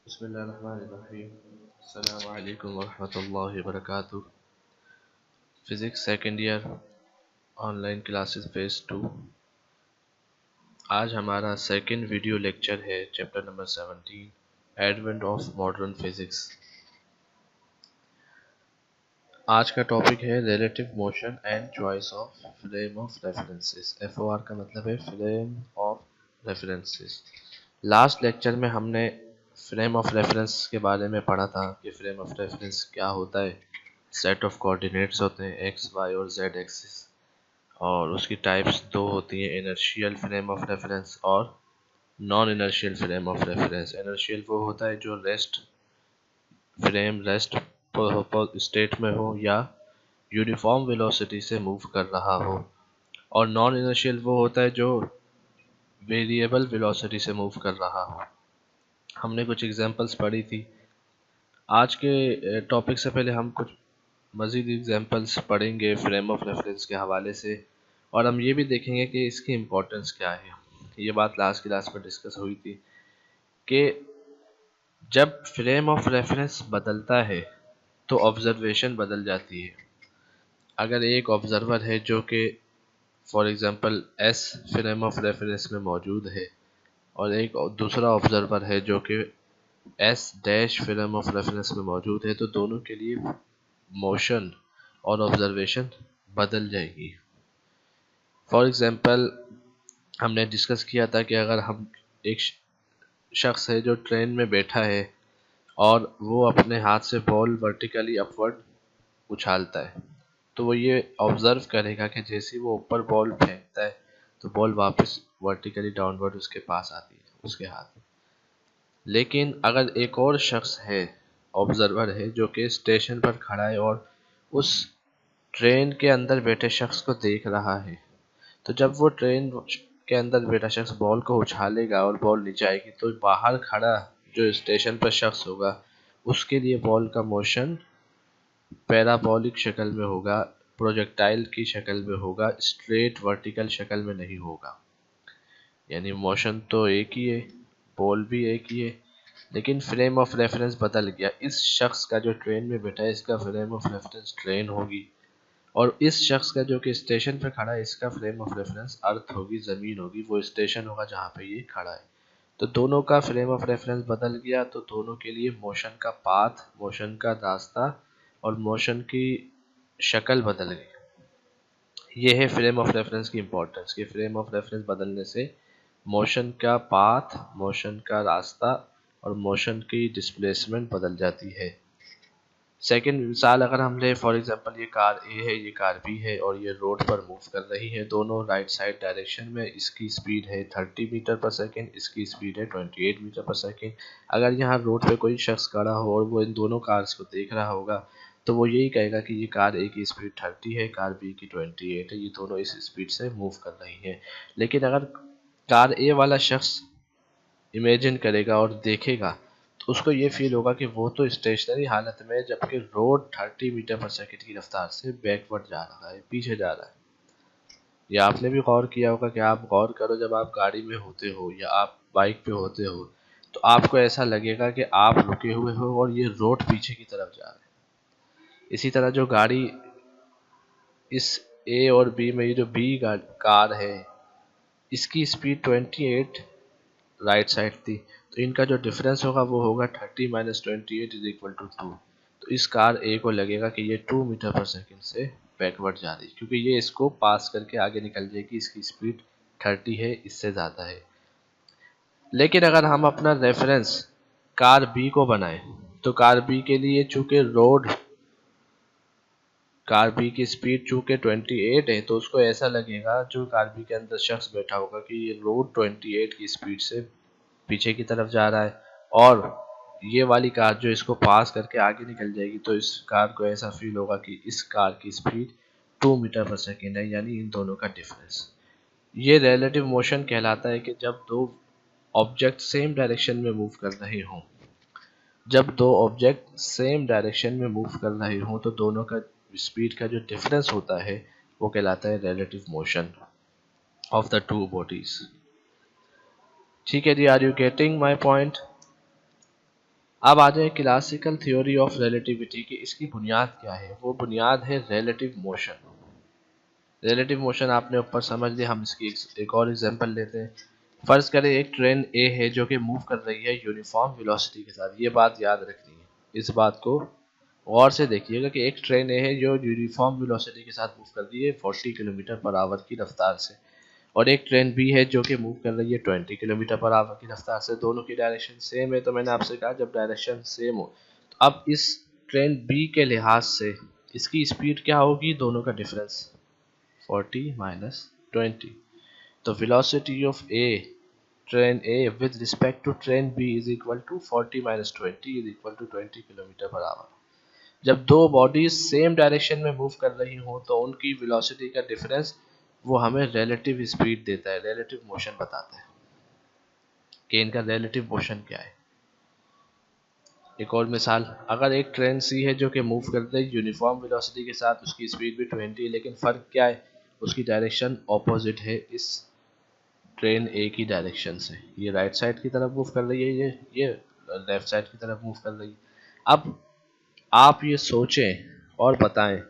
बिस्मिल्लाहिर्रहमानिर्रहीम। अस्सलामु अलैकुम वरहमतुल्लाहि वबरकातुहू। Physics second year online classes phase 2। आज हमारा सेकेंड वीडियो लेक्चर है chapter number 17 advent of modern physics. आज का टॉपिक है relative motion and choice of frame of references. FOR का मतलब है frame of references. Last lecture में हमने फ्रेम ऑफ रेफरेंस के बारे में पढ़ा था कि फ्रेम ऑफ रेफरेंस क्या होता है। सेट ऑफ कोऑर्डिनेट्स होते हैं एक्स वाई और जेड एक्सिस, और उसकी टाइप्स दो होती हैं, इनर्शियल फ्रेम ऑफ रेफरेंस और non inertial frame of reference. Inertial वो होता है जो रेस्ट स्टेट में हो या यूनिफॉर्म वेलोसिटी से मूव कर रहा हो, और नॉन इनर्शियल वो होता है जो वेरिएबल वेलोसिटी से मूव कर रहा हो। हमने कुछ एग्जांपल्स पढ़ी थी। आज के टॉपिक से पहले हम कुछ मज़ीद एग्जांपल्स पढ़ेंगे फ्रेम ऑफ रेफरेंस के हवाले से, और हम ये भी देखेंगे कि इसकी इम्पोर्टेंस क्या है। ये बात लास्ट क्लास में डिस्कस हुई थी कि जब फ्रेम ऑफ रेफरेंस बदलता है तो ऑब्जर्वेशन बदल जाती है। अगर एक ऑब्जर्वर है जो कि for example S frame of reference में मौजूद है, और एक दूसरा ऑब्जर्वर है जो कि S dash frame of reference में मौजूद है, तो दोनों के लिए मोशन और ऑब्जर्वेशन बदल जाएगी। फॉर एग्जांपल हमने डिस्कस किया था कि अगर हम एक शख्स है जो ट्रेन में बैठा है और वो अपने हाथ से बॉल वर्टिकली अपवर्ड उछालता है, तो वो ये ऑब्जर्व करेगा कि जैसे वो ऊपर बॉल फेंकता है तो बॉल वापस वर्टिकली डाउनवर्ड उसके पास आती है, उसके हाथ में। लेकिन अगर एक और शख्स है, ऑब्जर्वर है, जो कि स्टेशन पर खड़ा है और उस ट्रेन के अंदर बैठे शख्स को देख रहा है, तो जब वो ट्रेन के अंदर बैठा शख्स बॉल को उछालेगा और बॉल नीचे आएगी, तो बाहर खड़ा जो स्टेशन पर शख्स होगा उसके लिए बॉल का मोशन पैराबोलिक शक्ल में होगा, प्रोजेक्टाइल की शक्ल में होगा, स्ट्रेट वर्टिकल शक्ल में नहीं होगा। यानी मोशन तो एक ही है, बॉल भी एक ही है, लेकिन फ्रेम ऑफ रेफरेंस बदल गया। इस शख्स का जो ट्रेन में बैठा है इसका फ्रेम ऑफ रेफरेंस ट्रेन होगी, और इस शख्स का जो कि स्टेशन पर खड़ा है इसका फ्रेम ऑफ रेफरेंस अर्थ होगी, ज़मीन होगी, वो स्टेशन होगा जहाँ पे ये खड़ा है। तो दोनों का फ्रेम ऑफ रेफरेंस बदल गया, तो दोनों के लिए मोशन का पाथ, मोशन का रास्ता और मोशन की शक्ल बदल गई। ये है फ्रेम ऑफ रेफरेंस की इम्पोर्टेंस कि फ्रेम ऑफ रेफरेंस बदलने से मोशन का पाथ, मोशन का रास्ता और मोशन की डिस्प्लेसमेंट बदल जाती है। सेकंड मिसाल अगर हम ले, फॉर एग्जांपल ये कार ए है, ये कार बी है, और ये रोड पर मूव कर रही है, दोनों राइट साइड डायरेक्शन में। इसकी स्पीड है 30 मीटर पर सेकेंड, इसकी स्पीड है 28 मीटर पर सेकेंड। अगर यहाँ रोड पे कोई शख्स खड़ा हो और वो इन दोनों कार्स को देख रहा होगा, तो वो यही कहेगा कि ये कार ए की स्पीड 30 है, कार बी की 28 है, ये दोनों इस स्पीड से मूव कर रही है। लेकिन अगर कार ए वाला शख्स इमेजिन करेगा और देखेगा, तो उसको ये फील होगा कि वो तो स्टेशनरी हालत में है, जबकि रोड 30 मीटर पर सेकंड की रफ्तार से बैकवर्ड जा रहा है, पीछे जा रहा है। या आपने भी गौर किया होगा कि आप गौर करो, जब आप गाड़ी में होते हो या आप बाइक पे होते हो, तो आपको ऐसा लगेगा कि आप रुके हुए हो और ये रोड पीछे की तरफ जा रहा है। इसी तरह जो गाड़ी इस ए और बी में, ये जो बी कार है, इसकी स्पीड 28 राइट साइड थी, तो इनका जो डिफरेंस होगा वो होगा 30 माइनस 28 इज इक्वल टू 2। तो इस कार ए को लगेगा कि ये 2 मीटर पर सेकेंड से बैकवर्ड जा रही है, क्योंकि ये इसको पास करके आगे निकल जाएगी, इसकी स्पीड 30 है, इससे ज़्यादा है। लेकिन अगर हम अपना रेफरेंस कार बी को बनाएं, तो कार बी के लिए चूंकि कार बी की स्पीड चूंकि 28 है, तो उसको ऐसा लगेगा, जो कार बी के अंदर शख्स बैठा होगा, कि ये रोड 28 की स्पीड से पीछे की तरफ जा रहा है, और ये वाली कार जो इसको पास करके आगे निकल जाएगी, तो इस कार को ऐसा फील होगा कि इस कार की स्पीड 2 मीटर पर सेकेंड है, यानी इन दोनों का डिफरेंस। ये रिलेटिव मोशन कहलाता है कि जब दो ऑब्जेक्ट सेम डायरेक्शन में मूव कर रहे हों, जब दो ऑब्जेक्ट सेम डायरेक्शन में मूव कर रहे हों, तो दोनों का स्पीड का जो डिफरेंस होता है वो कहलाता है relative motion of the two bodies. ठीक है जी, are you getting my point? अब आ जाए क्लासिकल थ्योरी ऑफ रिलेटिविटी की, इसकी बुनियाद क्या है? वो बुनियाद है रिलेटिव मोशन। रिलेटिव मोशन आपने ऊपर समझ लिया, हम इसकी एक और एग्जांपल लेते हैं। फर्ज करें एक ट्रेन ए है जो कि मूव कर रही है यूनिफॉर्म वेलोसिटी के साथ। ये बात याद रखनी है, इस बात को गौर से देखिएगा कि एक ट्रेन ए है जो यूनिफॉर्म वेलोसिटी के साथ मूव कर रही है 40 किलोमीटर पर आवर की रफ्तार से, और एक ट्रेन बी है जो कि मूव कर रही है 20 किलोमीटर पर आवर की रफ्तार से। दोनों की डायरेक्शन सेम है। तो मैंने आपसे कहा जब डायरेक्शन सेम हो तो अब इस ट्रेन बी के लिहाज से इसकी स्पीड क्या होगी? दोनों का डिफरेंस 40 माइनस 20। तो velocity of a train A with respect to train B is equal to 40 minus 20 is equal to 20 kilometre per hour. जब दो बॉडीज सेम डायरेक्शन में मूव कर रही हो तो उनकी वेलोसिटी का डिफरेंस वो हमें रिलेटिव स्पीड देता है, रिलेटिव मोशन बताता है कि इनका रिलेटिव मोशन क्या है। एक और मिसाल, अगर एक ट्रेन सी है जो कि मूव कर रही है यूनिफॉर्म वेलोसिटी के साथ, उसकी स्पीड भी 20 है, लेकिन फ़र्क क्या है? उसकी डायरेक्शन ऑपोजिट है इस ट्रेन ए की डायरेक्शन से। ये राइट साइड की तरफ मूव कर रही है, ये लेफ्ट साइड की तरफ मूव कर रही है। अब आप ये सोचें और बताएं,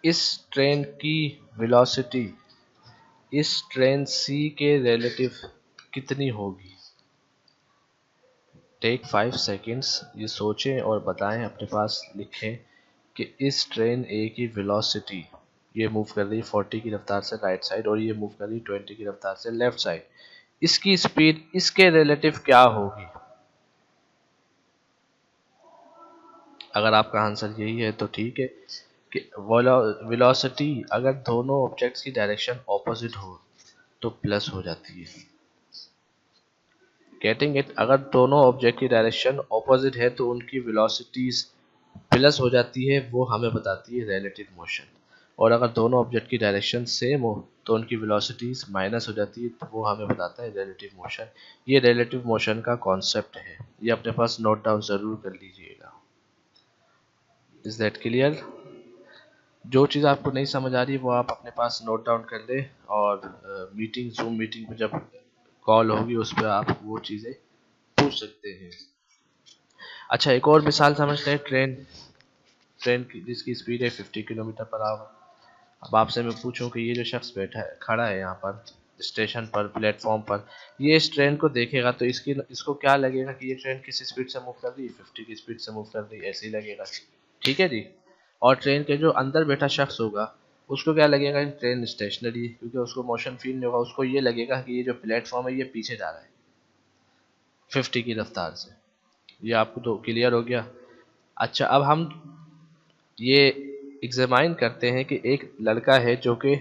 इस ट्रेन की वेलोसिटी इस ट्रेन सी के रिलेटिव कितनी होगी? टेक 5 सेकेंड्स, ये सोचें और बताएं, अपने पास लिखें कि इस ट्रेन ए की वेलोसिटी, ये मूव कर रही है 40 की रफ्तार से राइट साइड और ये मूव कर रही है 20 की रफ्तार से लेफ्ट साइड, इसकी स्पीड इसके रिलेटिव क्या होगी? अगर आपका आंसर यही है तो ठीक है कि वेलोसिटी अगर दोनों ऑब्जेक्ट्स की डायरेक्शन ऑपोजिट हो तो प्लस हो जाती है। Getting it? अगर दोनों ऑब्जेक्ट की डायरेक्शन ऑपोजिट है तो उनकी वेलोसिटीज प्लस हो जाती है, वो हमें बताती है रिलेटिव मोशन। और अगर दोनों ऑब्जेक्ट की डायरेक्शन सेम हो तो उनकी वेलोसिटीज माइनस हो जाती है, तो वो हमें बताता है रिलेटिव मोशन। ये रिलेटिव मोशन का कॉन्सेप्ट है, ये अपने पास नोट डाउन जरूर कर लीजिएगा। Is that clear? जो चीज़ आपको नहीं समझ आ रही वो आप अपने पास नोट डाउन कर ले, और मीटिंग जूम मीटिंग पे जब कॉल होगी उस पर आप वो चीज़ें पूछ सकते हैं। अच्छा, एक और मिसाल समझते हैं। ट्रेन ट्रेन की जिसकी स्पीड है 50 किलोमीटर पर आवर। अब आपसे मैं पूछूं कि ये जो शख्स बैठा है, खड़ा है यहाँ पर स्टेशन पर, प्लेटफॉर्म पर, ये इस ट्रेन को देखेगा तो इसको क्या लगेगा कि ये ट्रेन किस स्पीड से मूव कर रही है? 50 की स्पीड से मूव कर रही है, ऐसे ही लगेगा। ठीक है जी। और ट्रेन के जो अंदर बैठा शख्स होगा उसको क्या लगेगा कि ट्रेन स्टेशनरी है, क्योंकि उसको मोशन फील नहीं होगा। उसको ये लगेगा कि ये जो प्लेटफॉर्म है ये पीछे जा रहा है 50 की रफ्तार से। ये आपको तो क्लियर हो गया। अच्छा, अब हम ये एग्जामाइन करते हैं कि एक लड़का है जो कि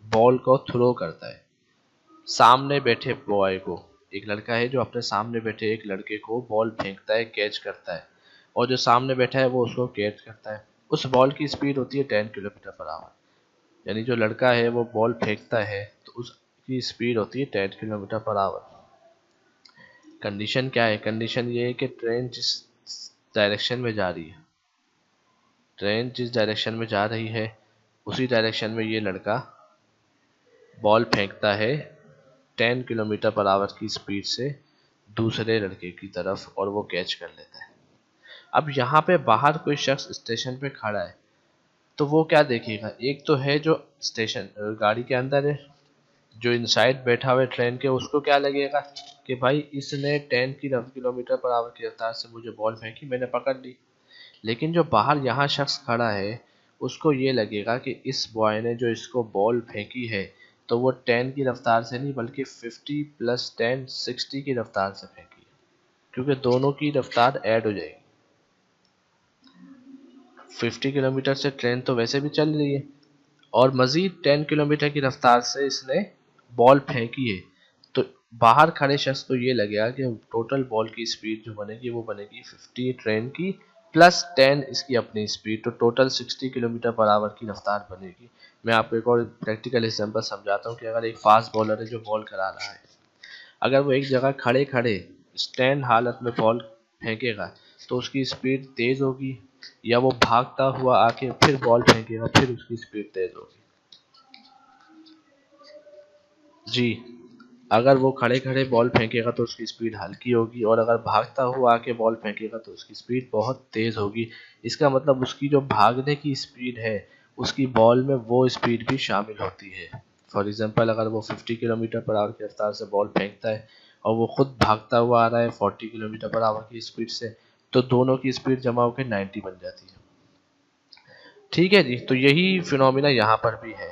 बॉल को थ्रो करता है सामने बैठे बॉय को। एक लड़का है जो अपने सामने बैठे एक लड़के को बॉल फेंकता है, कैच करता है, और जो सामने बैठा है वो उसको कैच करता है। उस बॉल की स्पीड होती है 10 किलोमीटर पर आवर। यानी जो लड़का है वो बॉल फेंकता है तो उसकी स्पीड होती है 10 किलोमीटर पर आवर। कंडीशन क्या है? कंडीशन ये है कि ट्रेन जिस डायरेक्शन में जा रही है, ट्रेन जिस डायरेक्शन में जा रही है उसी डायरेक्शन में ये लड़का बॉल फेंकता है 10 किलोमीटर पर आवर की स्पीड से दूसरे लड़के की तरफ, और वो कैच कर लेता है। अब यहाँ पे बाहर कोई शख्स स्टेशन पे खड़ा है तो वो क्या देखेगा? एक तो है जो स्टेशन गाड़ी के अंदर है, जो इनसाइड बैठा हुआ है ट्रेन के, उसको क्या लगेगा कि भाई इसने 10 किलोमीटर पर आवर की रफ्तार से मुझे बॉल फेंकी, मैंने पकड़ ली। लेकिन जो बाहर यहाँ शख्स खड़ा है उसको ये लगेगा कि इस बॉय ने जो इसको बॉल फेंकी है तो वो 10 की रफ्तार से नहीं बल्कि 50 प्लस 10 60 की रफ्तार से फेंकी है, क्योंकि दोनों की रफ्तार ऐड हो जाएगी। 50 किलोमीटर से ट्रेन तो वैसे भी चल रही है और मजीद 10 किलोमीटर की रफ्तार से इसने बॉल फेंकी है, तो बाहर खड़े शख्स को ये लगेगा कि टोटल बॉल की स्पीड जो बनेगी वो बनेगी 50 ट्रेन की प्लस 10 इसकी अपनी स्पीड, तो टोटल 60 किलोमीटर पर आवर की रफ्तार बनेगी। मैं आपको एक और प्रैक्टिकल एग्जांपल समझाता हूँ कि अगर एक फास्ट बॉलर है जो बॉल करा रहा है, अगर वो एक जगह खड़े खड़े स्टैंड हालत में बॉल फेंकेगा तो उसकी स्पीड तेज होगी, या वो भागता हुआ आके फिर बॉल फेंकेगा फिर उसकी स्पीड तेज होगी। जी, अगर वो खड़े खड़े बॉल फेंकेगा तो उसकी स्पीड हल्की होगी, और अगर भागता हुआ आके बॉल फेंकेगा तो उसकी स्पीड बहुत तेज़ होगी। इसका मतलब उसकी जो भागने की स्पीड है उसकी बॉल में वो स्पीड भी शामिल होती है। फॉर एग्जांपल अगर वो 50 किलोमीटर पर आवर की रफ्तार से बॉल फेंकता है और वो खुद भागता हुआ आ रहा है 40 किलोमीटर पर आवर की स्पीड से, तो दोनों की स्पीड जमा होकर 90 बन जाती है। ठीक है जी, तो यही फिनोमिना यहाँ पर भी है।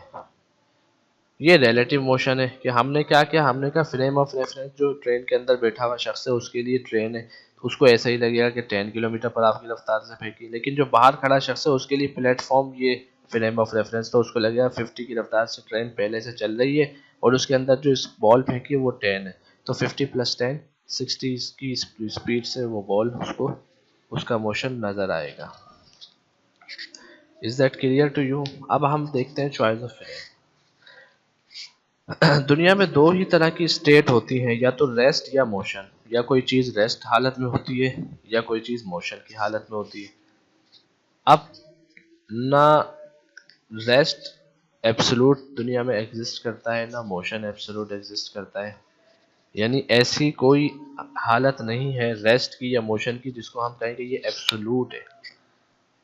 ये रिलेटिव मोशन है कि हमने क्या किया, हमने कहा फ्रेम ऑफ रेफरेंस जो ट्रेन के अंदर बैठा हुआ शख्स है उसके लिए ट्रेन है, तो उसको ऐसा ही लगेगा कि 10 किलोमीटर पर आवर की रफ्तार से फेंकी। लेकिन जो बाहर खड़ा शख्स है उसके लिए प्लेटफॉर्म ये फ्रेम ऑफ रेफरेंस, तो उसको लगेगा 50 की रफ्तार से ट्रेन पहले से चल रही है और उसके अंदर जो बॉल फेंकी है वो 10 है, तो 50 प्लस 10 60 की स्पीड से वो बॉल उसको उसका मोशन नजर आएगा। Is that clear to you? अब हम देखते हैं चॉइस ऑफ फ्रेम। दुनिया में दो ही तरह की स्टेट होती है, या तो रेस्ट या मोशन। या कोई चीज रेस्ट हालत में होती है या कोई चीज मोशन की हालत में होती है। अब ना रेस्ट एब्सोल्यूट दुनिया में एग्जिस्ट करता है ना मोशन एब्सोल्यूट एग्जिस्ट करता है। यानी ऐसी कोई हालत नहीं है रेस्ट की या मोशन की जिसको हम कहेंगे ये एब्सोल्यूट है।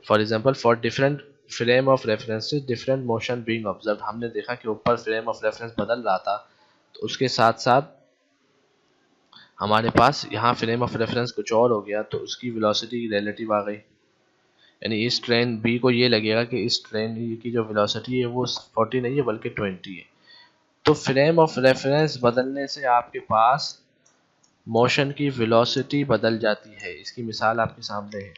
For example for different frame of references different motion being observe, हमने देखा कि ऊपर फ्रेम ऑफ रेफरेंस बदल रहा था तो उसके साथ साथ हमारे पास यहाँ फ्रेम ऑफ रेफरेंस कुछ और हो गया तो उसकी वेलोसिटी रिलेटिव आ गई। यानी इस ट्रेन बी को ये लगेगा कि इस ट्रेन की जो वेलोसिटी है वो 40 नहीं है बल्कि 20 है। तो फ्रेम ऑफ रेफरेंस बदलने से आपके पास मोशन की वेलोसिटी बदल जाती है। इसकी मिसाल आपके सामने है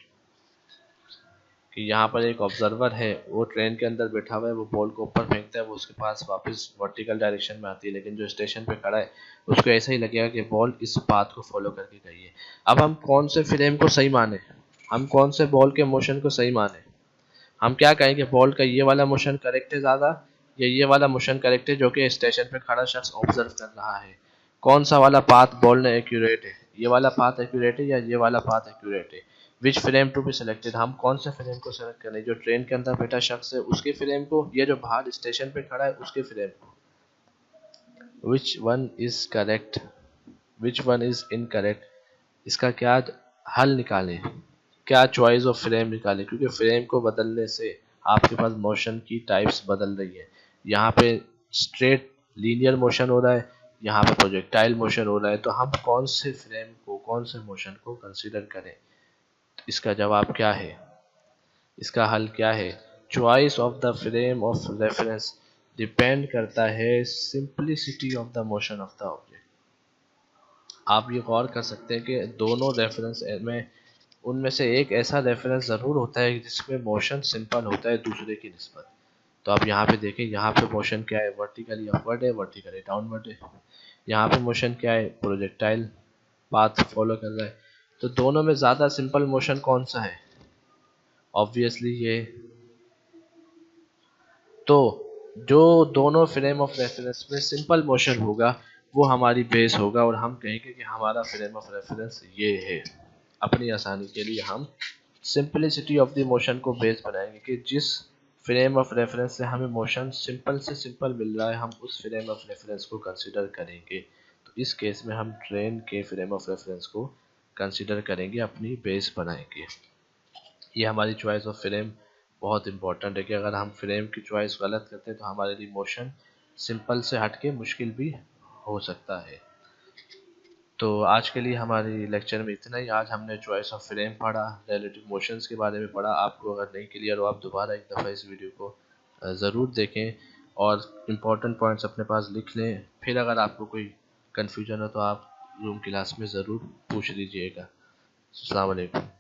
कि यहाँ पर एक ऑब्जर्वर है, वो ट्रेन के अंदर बैठा हुआ है, वो बॉल को ऊपर फेंकता है, वो उसके पास वापस वर्टिकल डायरेक्शन में आती है, लेकिन जो स्टेशन पे खड़ा है उसको ऐसा ही लगेगा कि बॉल इस पाथ को फॉलो करके गई है। अब हम कौन से फ्रेम को सही माने, हम कौन से बॉल के मोशन को सही माने? हम क्या कहेंगे बॉल का ये वाला मोशन करेक्ट है ज़्यादा या ये वाला मोशन करेक्ट है जो कि स्टेशन पे खड़ा शख्स ऑब्जर्व कर रहा है? कौन सा वाला पाथ बॉल ने एक्यूरेट है, ये वाला पाथ एक्यूरेट है या ये वाला पाथ एक्यूरेट है? विच फ्रेम टू बी सिलेक्टेड, हम कौन से फ्रेम को सेलेक्ट करें, जो ट्रेन के अंदर बैठा शख्स है उसके फ्रेम को या जो बाहर स्टेशन पे खड़ा है उसके फ्रेम को? Which one is correct, which one is incorrect, इसका क्या हल निकालें, क्या चॉइस ऑफ फ्रेम निकालें? क्योंकि फ्रेम को बदलने से आपके पास मोशन की टाइप्स बदल रही है। यहाँ पे स्ट्रेट लीनियर मोशन हो रहा है, यहाँ पे प्रोजेक्टाइल मोशन हो रहा है, तो हम कौन से फ्रेम को कौन से मोशन को कंसीडर करें? इसका जवाब क्या है, इसका हल क्या है? Choice of the frame of reference depend करता है simplicity of the motion of the object. आप ये गौर कर सकते हैं कि दोनों रेफरेंस में उनमें से एक ऐसा रेफरेंस ज़रूर होता है जिसमें मोशन सिंपल होता है दूसरे की निस्बत। तो आप यहाँ पे देखें, यहाँ पे मोशन क्या है, वर्टिकली अपवर्ड है, वर्टिकली डाउनवर्ड है। यहाँ पे मोशन क्या है, प्रोजेक्टाइल पाथ फॉलो कर रहा है। तो दोनों में ज़्यादा सिंपल मोशन कौन सा है? ऑब्वियसली ये। तो जो दोनों फ्रेम ऑफ रेफरेंस में सिंपल मोशन होगा वो हमारी बेस होगा और हम कहेंगे कि हमारा फ्रेम ऑफ रेफरेंस ये है। अपनी आसानी के लिए हम सिंपलिसिटी ऑफ द मोशन को बेस बनाएंगे कि जिस फ्रेम ऑफ रेफरेंस से हमें मोशन सिंपल से सिंपल मिल रहा है हम उस फ्रेम ऑफ रेफरेंस को कंसीडर करेंगे। तो इस केस में हम ट्रेन के फ्रेम ऑफ रेफरेंस को कंसीडर करेंगे, अपनी बेस बनाएंगे। ये हमारी चॉइस ऑफ फ्रेम बहुत इंपॉर्टेंट है कि अगर हम फ्रेम की चॉइस गलत करते हैं तो हमारे लिए मोशन सिंपल से हटके मुश्किल भी हो सकता है। तो आज के लिए हमारी लेक्चर में इतना ही। आज हमने चॉइस ऑफ फ्रेम पढ़ा, रिलेटिव मोशंस के बारे में पढ़ा। आपको अगर नहीं क्लियर हो आप दोबारा एक दफ़ा इस वीडियो को ज़रूर देखें और इम्पोर्टेंट पॉइंट्स अपने पास लिख लें। फिर अगर आपको कोई कन्फ्यूजन हो तो आप जूम क्लास में ज़रूर पूछ लीजिएगा। अस्सलाम वालेकुम।